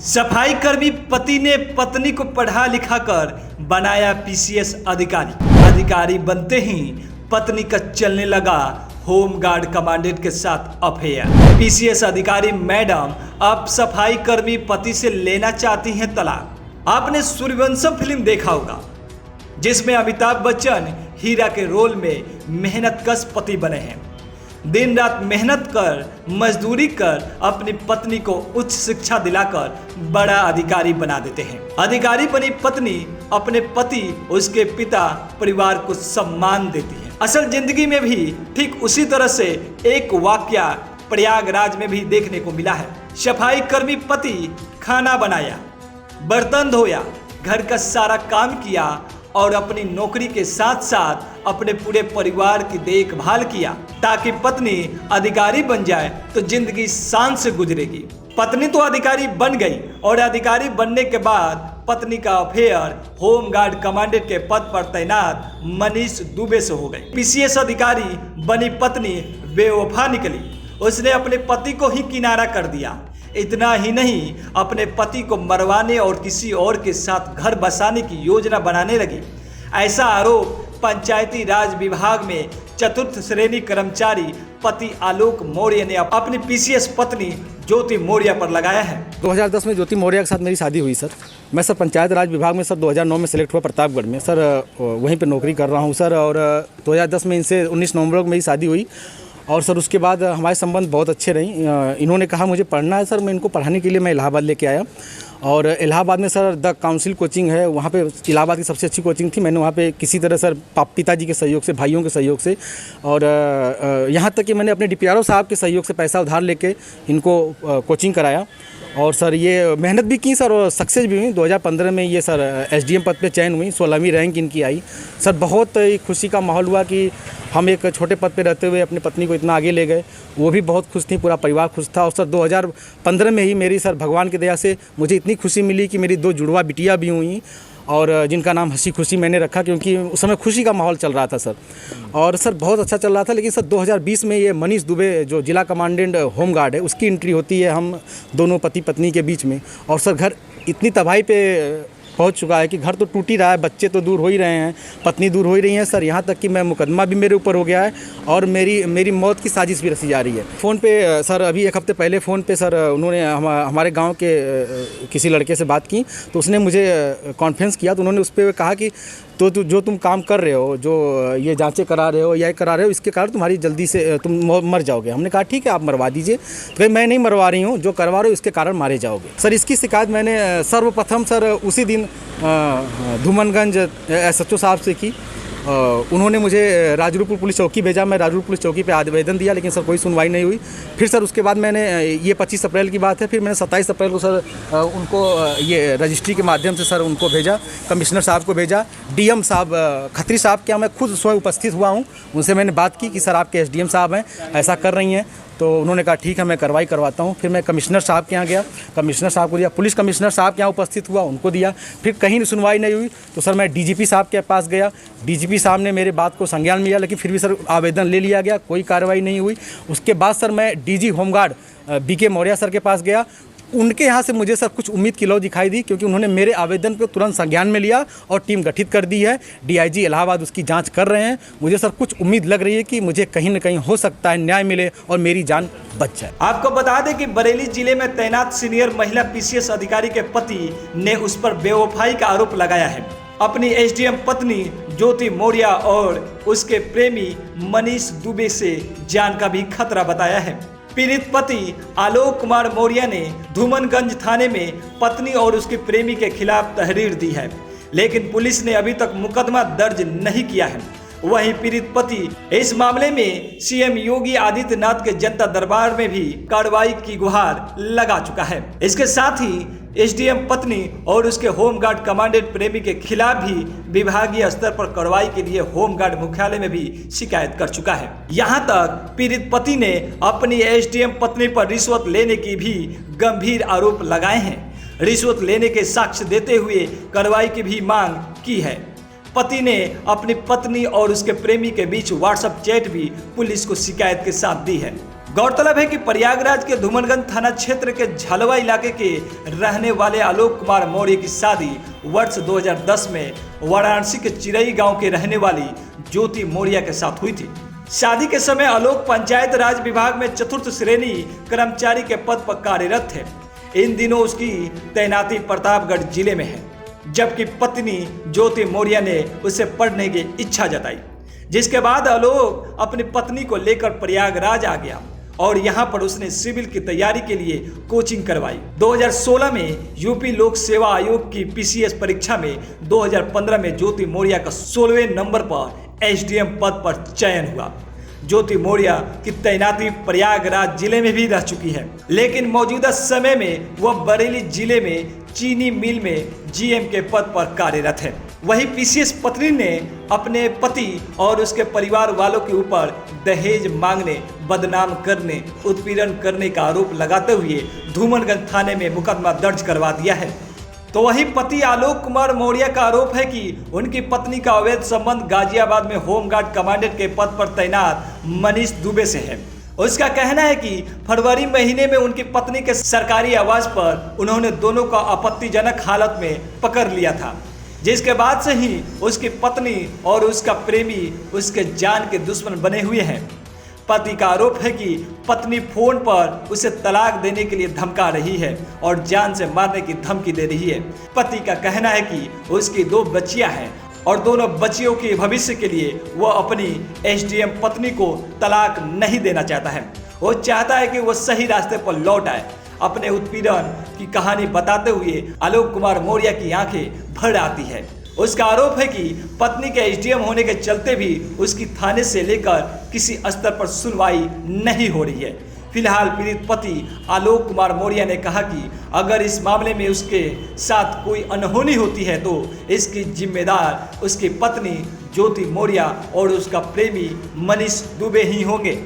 सफाई कर्मी पति ने पत्नी को पढ़ा लिखा कर बनाया पीसीएस अधिकारी। अधिकारी बनते ही पत्नी का चलने लगा होमगार्ड कमांडेंट के साथ अफेयर। पीसीएस अधिकारी मैडम अब सफाई कर्मी पति से लेना चाहती हैं तलाक। आपने सूर्यवंशम फिल्म देखा होगा जिसमें अमिताभ बच्चन हीरा के रोल में मेहनतकश पति बने हैं। दिन रात मेहनत कर मजदूरी कर अपनी पत्नी को उच्च शिक्षा दिलाकर बड़ा अधिकारी बना देते हैं। अधिकारी बनी पत्नी अपने पति उसके पिता परिवार को सम्मान देती है। असल जिंदगी में भी ठीक उसी तरह से एक वाकया प्रयागराज में भी देखने को मिला है। सफाई कर्मी पति खाना बनाया, बर्तन धोया, घर का सारा काम किया और अपनी नौकरी के साथ साथ अपने पूरे परिवार की देखभाल किया ताकि पत्नी अधिकारी बन जाए तो जिंदगी शान से गुजरेगी। पत्नी तो अधिकारी बन गई और अधिकारी बनने के बाद पत्नी का अफेयर होमगार्ड कमांडेंट के पद पर तैनात मनीष दुबे से हो गई। पीसीएस अधिकारी बनी पत्नी बेवफा निकली। उसने अपने पति को ही किनारा कर दिया। इतना ही नहीं, अपने पति को मरवाने और किसी और के साथ घर बसाने की योजना बनाने लगी। ऐसा आरोप पंचायती राज विभाग में चतुर्थ श्रेणी कर्मचारी पति आलोक मौर्य ने अपनी पीसीएस पत्नी ज्योति मौर्य पर लगाया है। 2010 में ज्योति मौर्य के साथ मेरी शादी हुई सर। मैं सर पंचायत राज विभाग में सर 2009 में सेलेक्ट हुआ प्रतापगढ़ में सर, वहीं पर नौकरी कर रहा हूँ सर। और 2010 में इनसे 19 नवंबर को मेरी शादी हुई और सर उसके बाद हमारे संबंध बहुत अच्छे रहे। इन्होंने कहा मुझे पढ़ना है सर, मैं इनको पढ़ाने के लिए मैं इलाहाबाद लेके आया और इलाहाबाद में सर द काउंसिल कोचिंग है, वहाँ पे इलाहाबाद की सबसे अच्छी कोचिंग थी। मैंने वहाँ पे किसी तरह सर पिताजी के सहयोग से, भाइयों के सहयोग से और यहाँ तक कि मैंने अपने डीपीआरओ साहब के सहयोग से पैसा उधार लेके इनको कोचिंग कराया और सर ये मेहनत भी की सर और सक्सेस भी हुई। 2015 में ये सर एसडीएम पद पे चयन हुई, 16वीं रैंक इनकी आई। सर बहुत खुशी का माहौल हुआ कि हम एक छोटे पद पे रहते हुए अपनी पत्नी को इतना आगे ले गए। वो भी बहुत खुश थी, पूरा परिवार खुश था। और सर 2015 में ही मेरी सर भगवान की दया से मुझे इतनी खुशी मिली कि मेरी 2 जुड़वा बिटिया भी हुई और जिनका नाम हंसी खुशी मैंने रखा क्योंकि उस समय खुशी का माहौल चल रहा था सर। और सर बहुत अच्छा चल रहा था। लेकिन सर 2020 में ये मनीष दुबे जो जिला कमांडेंट होमगार्ड है उसकी एंट्री होती है हम दोनों पति पत्नी के बीच में। और सर घर इतनी तबाही पे पहुंच चुका है कि घर तो टूट ही रहा है, बच्चे तो दूर हो ही रहे हैं, पत्नी दूर हो ही रही है सर। यहाँ तक कि मैं मुकदमा भी मेरे ऊपर हो गया है और मेरी मौत की साजिश भी रची जा रही है। फ़ोन पे सर अभी 1 हफ्ते पहले फ़ोन पे सर उन्होंने हमारे गांव के किसी लड़के से बात की तो उसने मुझे कॉन्फ्रेंस किया तो उन्होंने उस पर कहा कि तो जो तुम काम कर रहे हो, जो ये जांचें करा रहे हो या करा रहे हो, इसके कारण तुम्हारी जल्दी से तुम मर जाओगे। हमने कहा ठीक है आप मरवा दीजिए। तो मैं नहीं मरवा रही हूँ, जो करवा रहे हो इसके कारण मारे जाओगे। सर इसकी शिकायत मैंने सर्वप्रथम सर उसी दिन धूमनगंज एसएचओ साहब से की। उन्होंने मुझे राजरूपुर पुलिस चौकी भेजा। मैं राजरूपुर पुलिस चौकी पे आवेदन दिया लेकिन सर कोई सुनवाई नहीं हुई। फिर सर उसके बाद मैंने ये 25 अप्रैल की बात है, फिर मैंने 27 अप्रैल को सर उनको ये रजिस्ट्री के माध्यम से सर उनको भेजा, कमिश्नर साहब को भेजा। डीएम साहब खत्री साहब के यहाँ मैं खुद स्वयं उपस्थित हुआ हूँ। उनसे मैंने बात की कि सर आपके एसडीएम साहब हैं ऐसा कर रही हैं, तो उन्होंने कहा ठीक है मैं कार्रवाई करवाता हूँ। फिर मैं कमिश्नर साहब के यहाँ गया, कमिश्नर साहब को दिया, पुलिस कमिश्नर साहब के यहाँ उपस्थित हुआ, उनको दिया। फिर कहीं सुनवाई नहीं हुई तो सर मैं डीजीपी साहब के पास गया। डीजीपी साहब ने मेरे बात को संज्ञान में लिया लेकिन फिर भी सर आवेदन ले लिया गया, कोई कार्रवाई नहीं हुई। उसके बाद सर मैं DG home guard B K Maurya sir के पास गया। उनके यहाँ से मुझे सर कुछ उम्मीद की लौ दिखाई दी क्योंकि उन्होंने मेरे आवेदन को तुरंत संज्ञान में लिया और टीम गठित कर दी है। डीआईजी इलाहाबाद उसकी जांच कर रहे हैं। मुझे सर कुछ उम्मीद लग रही है कि मुझे कहीं न कहीं हो सकता है न्याय मिले और मेरी जान बच जाए। आपको बता दें कि बरेली जिले में तैनात सीनियर महिला पीसीएस अधिकारी के पति ने उस पर बेवफाई का आरोप लगाया है। अपनी एसडीएम पत्नी ज्योति मौर्य और उसके प्रेमी मनीष दुबे से जान का भी खतरा बताया है। पीड़ित पति आलोक कुमार मौर्य ने धूमनगंज थाने में पत्नी और उसके प्रेमी के खिलाफ तहरीर दी है लेकिन पुलिस ने अभी तक मुकदमा दर्ज नहीं किया है। वहीं पीड़ित पति इस मामले में सीएम योगी आदित्यनाथ के जनता दरबार में भी कार्रवाई की गुहार लगा चुका है। इसके साथ ही एसडीएम पत्नी और उसके होमगार्ड कमांडेंट प्रेमी के खिलाफ भी विभागीय स्तर पर कार्रवाई के लिए होमगार्ड मुख्यालय में भी शिकायत कर चुका है। यहां तक पीड़ित पति ने अपनी एसडीएम पत्नी पर रिश्वत लेने की भी गंभीर आरोप लगाए हैं। रिश्वत लेने के साक्ष्य देते हुए कार्रवाई की भी मांग की है। पति ने अपनी पत्नी और उसके प्रेमी के बीच व्हाट्सएप चैट भी पुलिस को शिकायत के साथ दी है। गौरतलब है कि प्रयागराज के धूमनगंज थाना क्षेत्र के झलवा इलाके के रहने वाले आलोक कुमार मौर्य की शादी वर्ष 2010 में वाराणसी के चिरई गांव के रहने वाली ज्योति मौर्य के साथ हुई थी। शादी के समय आलोक पंचायत राज विभाग में चतुर्थ श्रेणी कर्मचारी के पद पर कार्यरत थे। इन दिनों उसकी तैनाती प्रतापगढ़ जिले में है, जबकि पत्नी ज्योति मौर्य ने उसे पढ़ने की इच्छा जताई, जिसके बाद आलोक अपनी पत्नी को लेकर प्रयागराज आ गया और यहां पर उसने सिविल की तैयारी के लिए कोचिंग करवाई। 2016 में यूपी लोक सेवा आयोग की पीसीएस परीक्षा में 2015 में ज्योति मौर्य का 16वें नंबर पर एसडीएम पद पर चयन हुआ। ज्योति मौर्य की तैनाती प्रयागराज जिले में भी रह चुकी है, लेकिन मौजूदा समय में वह बरेली जिले में चीनी मिल में जीएम के पद पर कार्यरत है। वहीं पीसीएस पत्नी ने अपने पति और उसके परिवार वालों के ऊपर दहेज मांगने, बदनाम करने, उत्पीड़न करने का आरोप लगाते हुए धूमनगंज थाने में मुकदमा दर्ज करवा दिया है। तो वहीं पति आलोक कुमार मौर्य का आरोप है कि उनकी पत्नी का अवैध संबंध गाजियाबाद में होमगार्ड कमांडेंट के पद पर तैनात मनीष दुबे से है। उसका कहना है कि फरवरी महीने में उनकी पत्नी के सरकारी आवास पर उन्होंने दोनों को आपत्तिजनक हालत में पकड़ लिया था, जिसके बाद से ही उसकी पत्नी और उसका प्रेमी उसके जान के दुश्मन बने हुए हैं। पति का आरोप है कि पत्नी फोन पर उसे तलाक देने के लिए धमका रही है और जान से मारने की धमकी दे रही है। पति का कहना है कि उसकी 2 बच्चियां हैं और दोनों बच्चियों के भविष्य के लिए वह अपनी एसडीएम पत्नी को तलाक नहीं देना चाहता है। वो चाहता है कि वह सही रास्ते पर लौट आए। अपने उत्पीड़न की कहानी बताते हुए आलोक कुमार मौर्य की आंखें भर आती है। उसका आरोप है कि पत्नी के एसडीएम होने के चलते भी उसकी थाने से लेकर किसी स्तर पर सुनवाई नहीं हो रही है। फिलहाल पीड़ित पति आलोक कुमार मौर्य ने कहा कि अगर इस मामले में उसके साथ कोई अनहोनी होती है तो इसकी जिम्मेदार उसकी पत्नी ज्योति मौर्य और उसका प्रेमी मनीष दुबे ही होंगे।